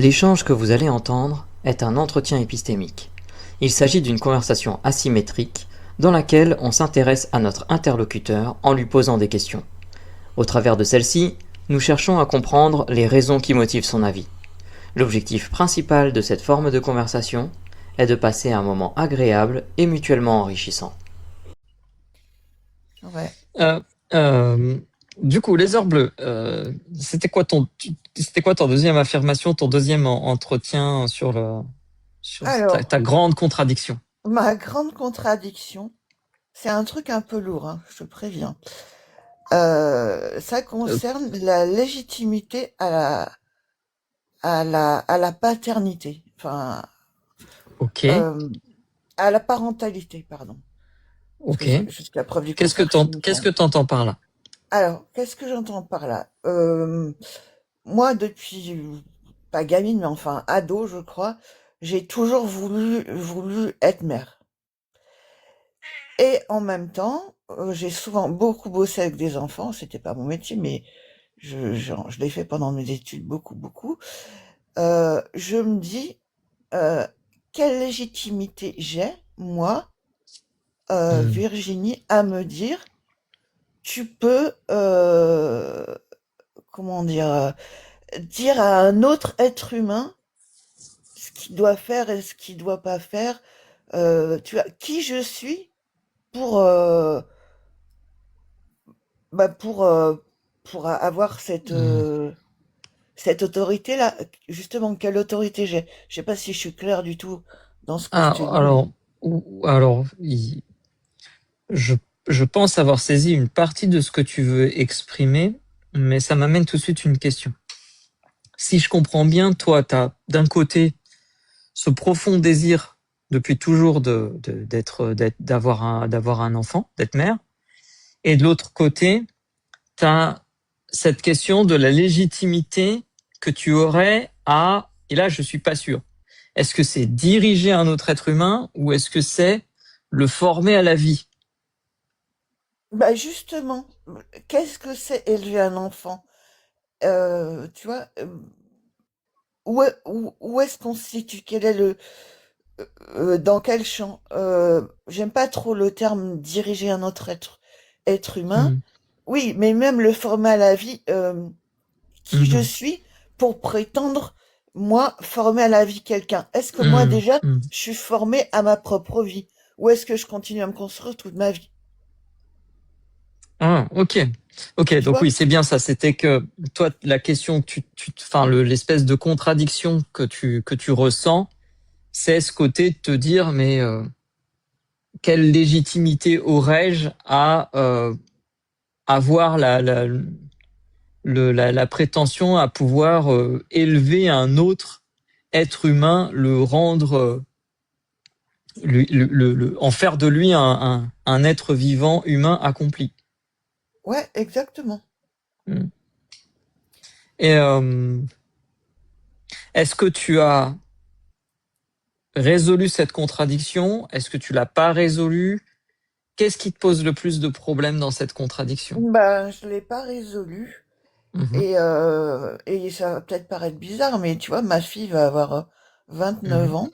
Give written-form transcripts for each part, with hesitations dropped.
L'échange que vous allez entendre est un entretien épistémique. Il s'agit d'une conversation asymétrique dans laquelle on s'intéresse à notre interlocuteur en lui posant des questions. Au travers de celle-ci, nous cherchons à comprendre les raisons qui motivent son avis. L'objectif principal de cette forme de conversation est de passer un moment agréable et mutuellement enrichissant. Ouais. Euh, euh, du coup, les heures bleues, c'était quoi ton deuxième affirmation, ton deuxième entretien sur Alors, ta grande contradiction? ma grande contradiction, c'est un truc un peu lourd, hein, je te préviens. Ça Euh, concerne la légitimité à la paternité, enfin, ok, euh, à la parentalité, pardon. Parce que ok. jusqu'à preuve du contraire, je suis une Qu'est-ce femme. que t'entends par là? Alors, qu'est-ce que j'entends par là? Moi, depuis, pas gamine, mais enfin ado, je crois, j'ai toujours voulu être mère. Et en même temps, j'ai souvent beaucoup bossé avec des enfants. C'était pas mon métier, mais je l'ai fait pendant mes études beaucoup. Je me dis, euh, quelle légitimité j'ai, moi, Hmm. Virginie, à me dire, tu peux, comment dire à un autre être humain ce qu'il doit faire et ce qu'il doit pas faire. Tu vois, qui je suis pour, bah pour avoir Hmm. cette autorité-là. Justement, quelle autorité j'ai? Je sais pas si je suis claire du tout dans ce que je Ah, te dis, mais alors, je, je pense avoir saisi une partie de ce que tu veux exprimer, mais ça m'amène tout de suite une question. Si je comprends bien, toi, tu as d'un côté ce profond désir depuis toujours d'avoir un enfant, d'être mère, et de l'autre côté, tu as cette question de la légitimité que tu aurais à, et là je suis pas sûr, est-ce que c'est diriger un autre être humain ou est-ce que c'est le former à la vie? bah justement, qu'est-ce que c'est élever un enfant? Tu vois, où est-ce qu'on se situe? Quel est dans quel champ? J'aime pas trop le terme diriger un autre être humain. Hmm. Oui, mais même le format à la vie, qui je Mhm. suis pour prétendre, moi, former à la vie quelqu'un. Est-ce que moi, Hmm. déjà, Hmm. je suis formée à ma propre vie? Ou est-ce que je continue à me construire toute ma vie? Ah, ok. Ok, Tu donc vois? oui, c'est bien ça. C'était que toi, la question que enfin, l'espèce de contradiction que tu ressens, c'est ce côté de te dire, mais quelle légitimité aurais-je à avoir la prétention à pouvoir élever un autre être humain, le rendre, en faire de lui un être vivant humain accompli. Ouais, exactement. Mm. Et est-ce que tu as résolu cette contradiction? Est-ce que tu l'as pas résolue? Qu'est-ce qui te pose le plus de problèmes dans cette contradiction? Ben, je l'ai pas résolu. Mhm, Et ça va peut-être paraître bizarre, mais tu vois, ma fille va avoir 29 mhm, ans.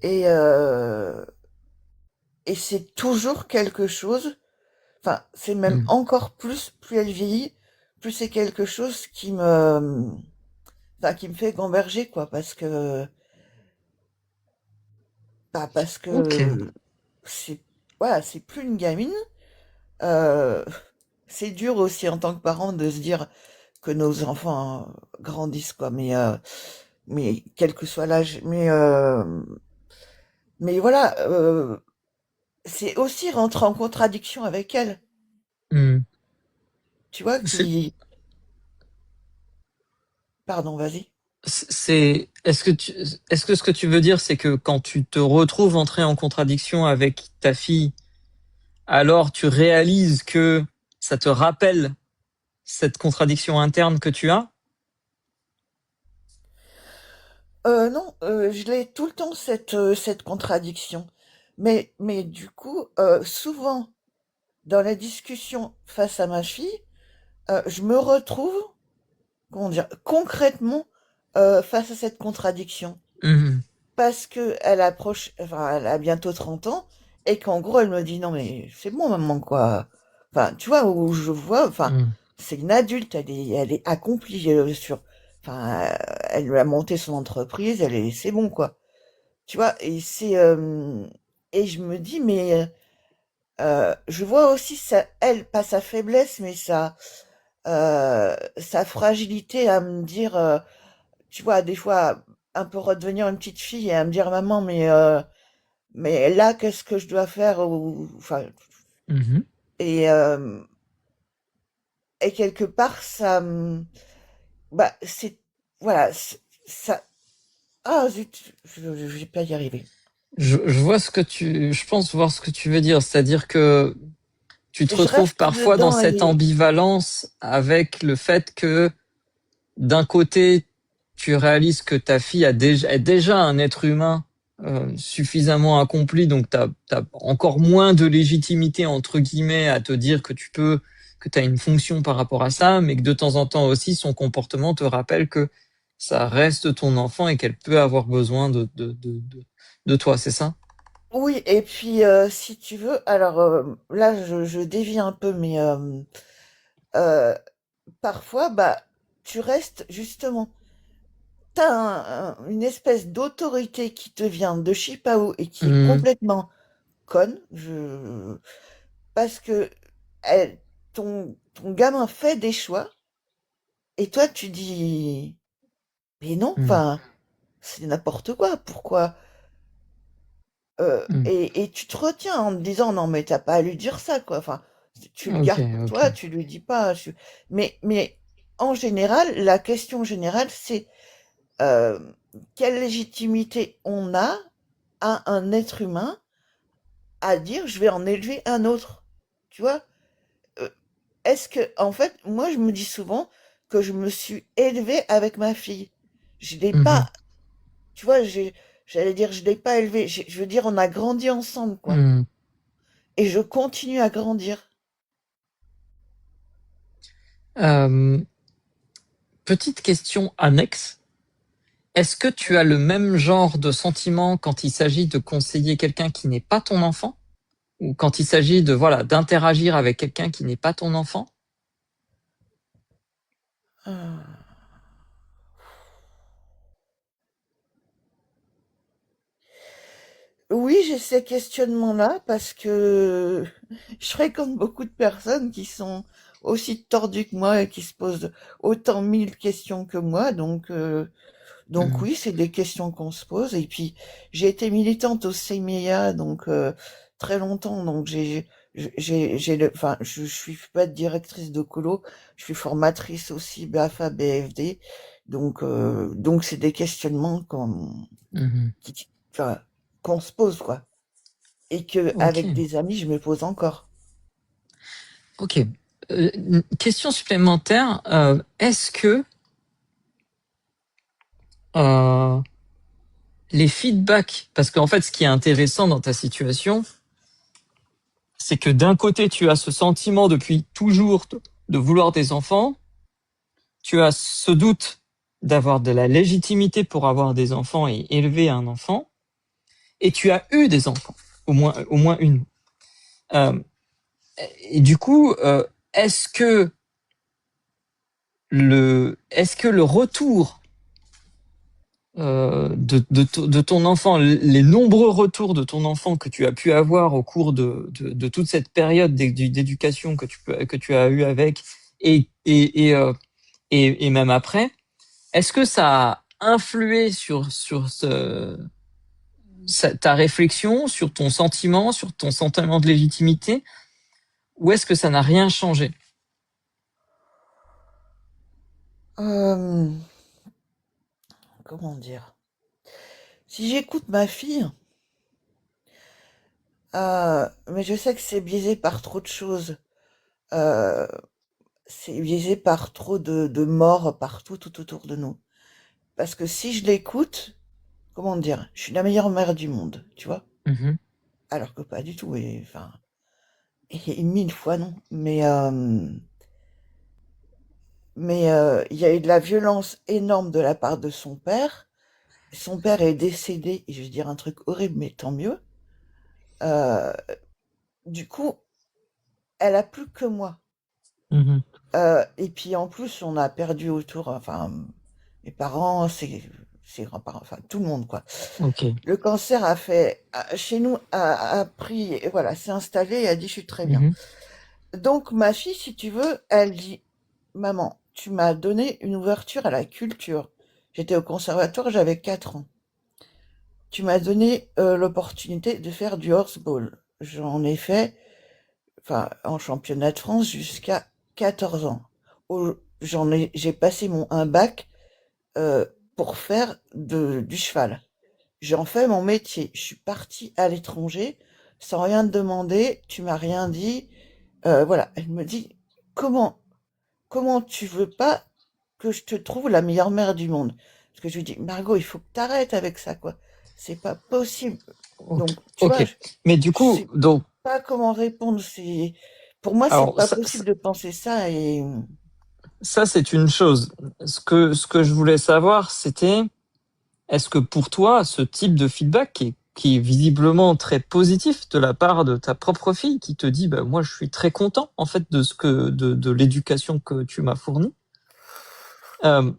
Et, euh, et c'est toujours quelque chose, enfin, c'est même mhm. encore plus elle vieillit, plus c'est quelque chose qui me fait gamberger, quoi, parce Ok. que c'est, voilà, c'est plus une gamine. Euh, c'est dur aussi en tant que parent de se dire que nos enfants grandissent, quoi, mais quel que soit l'âge, mais voilà, c'est aussi rentrer en contradiction avec elle, Mhm. tu vois, C'est, pardon, vas-y. est-ce que ce que tu veux dire, c'est que quand tu te retrouves entré en contradiction avec ta fille, alors tu réalises que ça te rappelle cette contradiction interne que tu as? Non, je l'ai tout le temps cette contradiction. Mais du coup, souvent dans la discussion face à ma fille, je me retrouve, comment dire, concrètement face à cette contradiction. Mhm. Parce que enfin, elle a bientôt 30 ans, et qu'en gros, elle me dit, non, mais c'est bon, maman, quoi. Enfin, tu vois, où je vois, enfin, Mhm. c'est une adulte, elle est accomplie enfin, elle a monté son entreprise, c'est bon, quoi. Tu vois, et je me dis, mais, je vois aussi elle, pas sa faiblesse, mais sa fragilité à me dire, tu vois, des fois, un peu redevenir une petite fille et à me dire, maman, mais là, qu'est-ce que je dois faire enfin, Mhm. et, euh, et quelque part, bah, voilà, ça, ah, zut, je vais pas y arriver. Je vois je pense voir ce que tu veux dire, c'est-à-dire que tu te Je retrouves reste parfois dans dedans cette et ambivalence avec le fait que d'un côté, tu réalises que ta fille est déjà un être humain suffisamment accompli, donc tu as encore moins de légitimité, entre guillemets, à te dire que tu as une fonction par rapport à ça, mais que de temps en temps aussi, son comportement te rappelle que ça reste ton enfant et qu'elle peut avoir besoin de toi, c'est ça? oui, et puis, si tu veux, alors, là, je dévie un peu, mais, euh, parfois, bah, tu restes justement. T'as une espèce d'autorité qui te vient de je sais pas où et qui est Mmh, complètement conne. Parce que ton gamin fait des choix et toi tu dis mais non, mmh, enfin c'est n'importe quoi. Pourquoi? mmh. Et tu te retiens en te disant non mais t'as pas à lui dire ça quoi. Enfin tu le Ok, gardes pour ok. toi, tu lui dis pas. Mais en général, la question générale c'est euh, quelle légitimité on a à un être humain à dire je vais en élever un autre. Tu vois? Euh, Est-ce que, en fait, moi je me dis souvent que je me suis élevée avec ma fille. Je l'ai Mhm, pas, tu vois, j'allais dire je l'ai pas élevée. Je veux dire on a grandi ensemble quoi. mhm. Et je continue à grandir. Euh, Petite question annexe. Est-ce que tu as le même genre de sentiment quand il s'agit de conseiller quelqu'un qui n'est pas ton enfant ou quand il s'agit de voilà d'interagir avec quelqu'un qui n'est pas ton enfant? Ah. Oui, j'ai ces questionnements-là parce que je fréquente beaucoup de personnes qui sont aussi tordues que moi et qui se posent autant mille questions que moi. Donc Mhm. oui, c'est des questions qu'on se pose. Et puis, j'ai été militante au CMIA, donc très longtemps. Donc enfin, je suis pas directrice de colo, je suis formatrice aussi BAFA, BFD. Donc c'est des questionnements Mhm. enfin, qu'on se pose, quoi. Et que Ok, avec des amis, je me pose encore. ok. Une question supplémentaire. Est-ce que euh, les feedbacks, parce qu'en fait, ce qui est intéressant dans ta situation, c'est que d'un côté, tu as ce sentiment depuis toujours de vouloir des enfants, tu as ce doute d'avoir de la légitimité pour avoir des enfants et élever un enfant, et tu as eu des enfants, au moins une. Euh, et du coup, est-ce que le retour de ton enfant, les nombreux retours de ton enfant que tu as pu avoir au cours de toute cette période d'éducation que tu as eu avec et même après, est-ce que ça a influé ta réflexion, sur ton sentiment de légitimité, ou est-ce que ça n'a rien changé? Euh, Comment dire? Si j'écoute ma fille, mais je sais que c'est biaisé par trop de choses. Euh, c'est biaisé par trop de morts partout, tout autour de nous. Parce que si je l'écoute, comment dire, je suis la meilleure mère du monde, tu vois? Mhm. Alors que pas du tout, et enfin, et mille fois non. Mais mais il y a eu de la violence énorme de la part de son père. Son père est décédé, et je vais dire un truc horrible, mais tant mieux. Euh, du coup, elle a plus que moi. Mhm. Et puis en plus, on a perdu autour, enfin, mes parents, ses grands-parents, enfin tout le monde quoi. Ok. Le cancer chez nous, a pris, et voilà, s'est installé et a dit je suis très bien. Mhm. Donc ma fille, si tu veux, elle dit, maman, tu m'as donné une ouverture à la culture. J'étais au conservatoire, j'avais 4 ans. Tu m'as donné l'opportunité de faire du horseball. J'en ai fait, enfin, en championnat de France jusqu'à 14 ans. J'ai passé un bac euh, pour faire du cheval. J'en fais mon métier. Je suis partie à l'étranger sans rien te demander. Tu m'as rien dit. Voilà. Elle me dit comment comment tu veux pas que je te trouve la meilleure mère du monde? Parce que je lui dis Margot, il faut que t'arrêtes avec ça quoi. C'est pas possible. Ok. Donc tu Ok. vois, Mais du je coup, sais donc, pas comment répondre. C'est pour moi c'est alors pas possible de penser ça et ça, c'est une chose. Ce que je voulais savoir, c'était, est-ce que pour toi, ce type de feedback qui est visiblement très positif de la part de ta propre fille, qui te dit, bah, moi, je suis très content, en fait, de l'éducation que tu m'as fournie. Euh,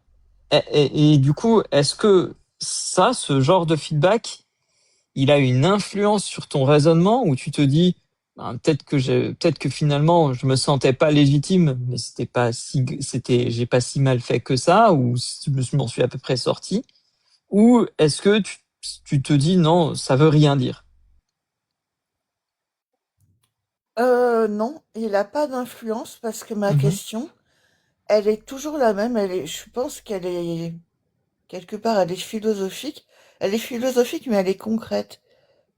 et du coup, est-ce que ça, ce genre de feedback, il a une influence sur ton raisonnement où tu te dis, ben, peut-être que finalement, je me sentais pas légitime, mais j'ai pas si mal fait que ça, ou je m'en suis à peu près sorti. Ou est-ce que tu te dis non, ça veut rien dire? non, il a pas d'influence parce que ma Mhm, question, elle est toujours la même. Je pense qu'elle est quelque part, elle est philosophique. Elle est philosophique, mais elle est concrète.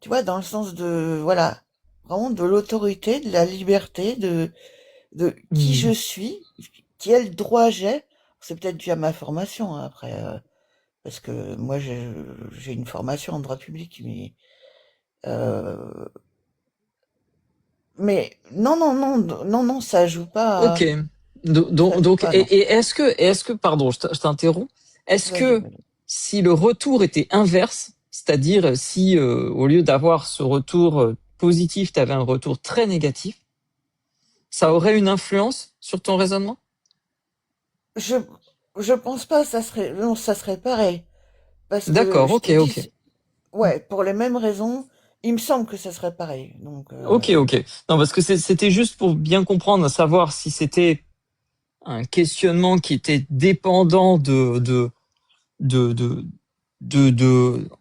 Tu vois, dans le sens de, voilà, vraiment de l'autorité, de la liberté, de qui je mhm, suis, quel droit j'ai. C'est peut-être dû à ma formation, hein, après, parce que moi, j'ai une formation en droit public, euh, mais non, non, non, non, non, ok. ça joue Donc, pas, non. et pardon, je t'interromps. Est-ce Vas-y, que vas-y. si le retour était inverse, c'est-à-dire si au lieu d'avoir ce retour positif, tu avais un retour très négatif, ça aurait une influence sur ton raisonnement? Je, je pense pas, non, ça serait pareil. Parce que D'accord, je ok, t'ai ok. dit, ouais, pour les mêmes raisons, il me semble que ça serait pareil. Donc, Ok, ok. Non, parce que c'était juste pour bien comprendre, savoir si c'était un questionnement qui était dépendant de, de,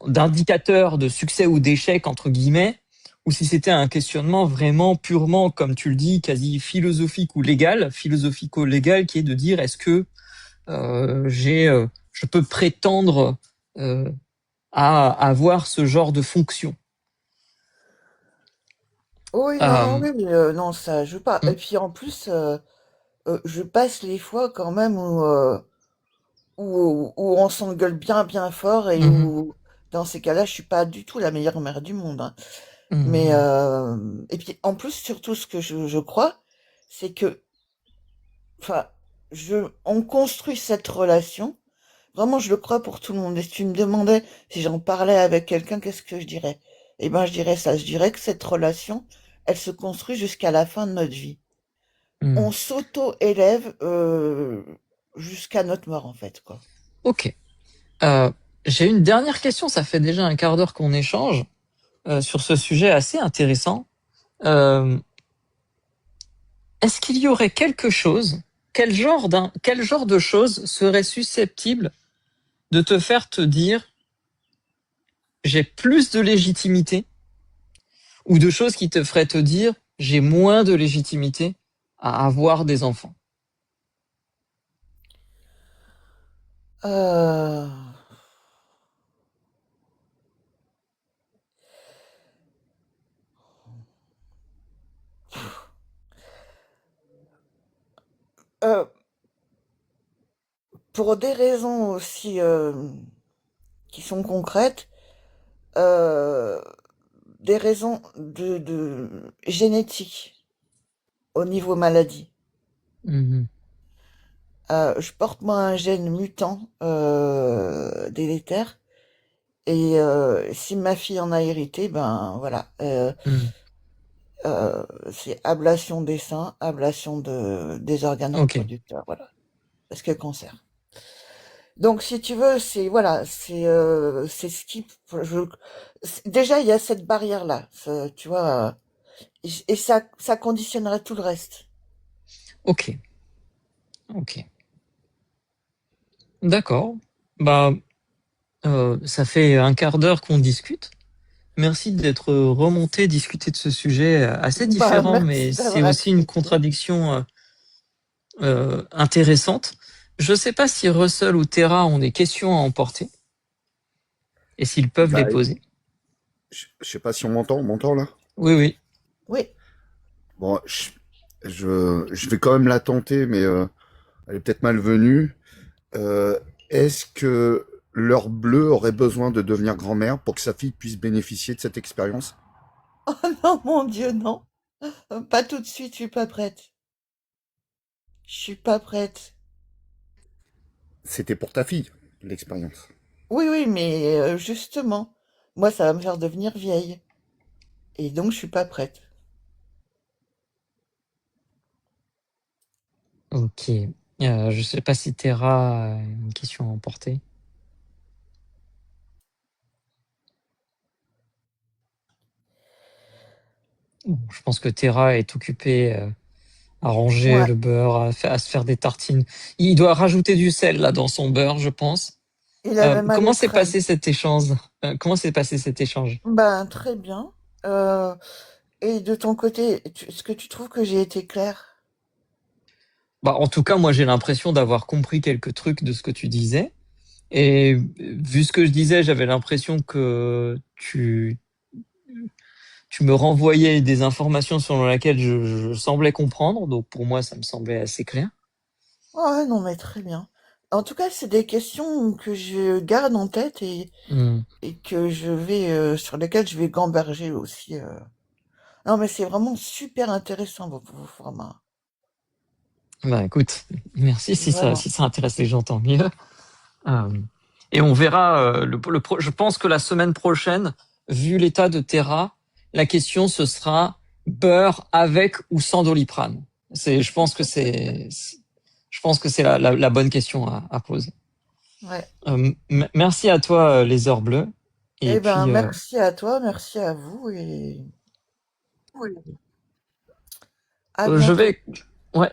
d'indicateurs de succès ou d'échec, entre guillemets, ou si c'était un questionnement vraiment purement, comme tu le dis, quasi philosophique ou légal, philosophico-légal, qui est de dire est-ce que je peux prétendre euh, à avoir ce genre de fonction. oui, non, non, Euh, oui, mais non, ça joue pas. Et mm, puis en plus, je passe les fois quand même où on s'engueule bien, bien fort et mhm, où, dans ces cas-là, je suis pas du tout la meilleure mère du monde, hein. Mais, mhm. et puis en plus, surtout, ce que je crois, c'est que, enfin, on construit cette relation. Vraiment, je le crois pour tout le monde. Et si tu me demandais si j'en parlais avec quelqu'un, qu'est-ce que je dirais? Eh ben, je dirais ça. Je dirais que cette relation, elle se construit jusqu'à la fin de notre vie. Hmm. On s'auto-élève jusqu'à notre mort, en fait, quoi. Ok. Euh, j'ai une dernière question. Ça fait déjà un quart d'heure qu'on échange sur ce sujet assez intéressant. Euh, est-ce qu'il y aurait quelque chose, quel genre de choses serait susceptible de te faire te dire j'ai plus de légitimité ou de choses qui te feraient te dire j'ai moins de légitimité à avoir des enfants? Euh, euh, pour des raisons aussi qui sont concrètes, euh, des raisons de génétique au niveau maladie. Mhm. Je porte moi un gène mutant délétère. Et si ma fille en a hérité, ben voilà. Hmm. C'est ablation des seins, ablation des organes Ok, reproducteurs, voilà. Parce que cancer. Donc si tu veux, c'est voilà, c'est ce qui déjà il y a cette barrière là, tu vois, et ça conditionnerait tout le reste. ok, ok. D'accord. Bah, ça fait un quart d'heure qu'on discute. Merci d'être remonté discuter de ce sujet assez Bah différent, mais merci c'est d'avoir aussi une accepté. contradiction intéressante. Je sais pas si Russell ou Tara ont des questions à emporter et s'ils peuvent les Bah, poser. je sais pas si on m'entend là. Oui, oui. Oui. Bon, je vais quand même la tenter, mais elle est peut-être malvenue. Est-ce que l'heure bleue aurait besoin de devenir grand-mère pour que sa fille puisse bénéficier de cette expérience? Oh non, mon Dieu, non. Pas tout de suite, je suis pas prête. Je suis pas prête. C'était pour ta fille, l'expérience. Oui, oui, mais justement, moi, ça va me faire devenir vieille. Et donc, je suis pas prête. Ok. Je sais pas si Tara a une question à emporter. Bon, je pense que Tara est occupée à ranger Ouais, le beurre, à se faire des tartines. Il doit rajouter du sel là dans son beurre, je pense. il avait mal Comment au s'est crâne. passé cet échange? Comment s'est passé cet échange? Ben, très bien. Euh, et de ton côté, est-ce que tu trouves que j'ai été claire? Bah, en tout cas, moi, j'ai l'impression d'avoir compris quelques trucs de ce que tu disais. Et vu ce que je disais, j'avais l'impression que tu me renvoyais des informations selon lesquelles je semblais comprendre. Donc, pour moi, ça me semblait assez clair. Ouais, non, mais très bien. En tout cas, c'est des questions que je garde en tête Hmm. et que je vais, sur lesquelles je vais gamberger aussi. Non, mais c'est vraiment super intéressant, vos formats. Bah, écoute, merci Vraiment. si ça intéresse les gens, tant mieux. Euh, et on verra, je pense que la semaine prochaine, vu l'état de Terra, la question ce sera beurre avec ou sans Doliprane. Je pense que c'est la bonne question à poser. Ouais. Merci à toi, les heures bleues. Et Eh ben, puis, merci à toi, merci à vous et à je bientôt. vais, ouais,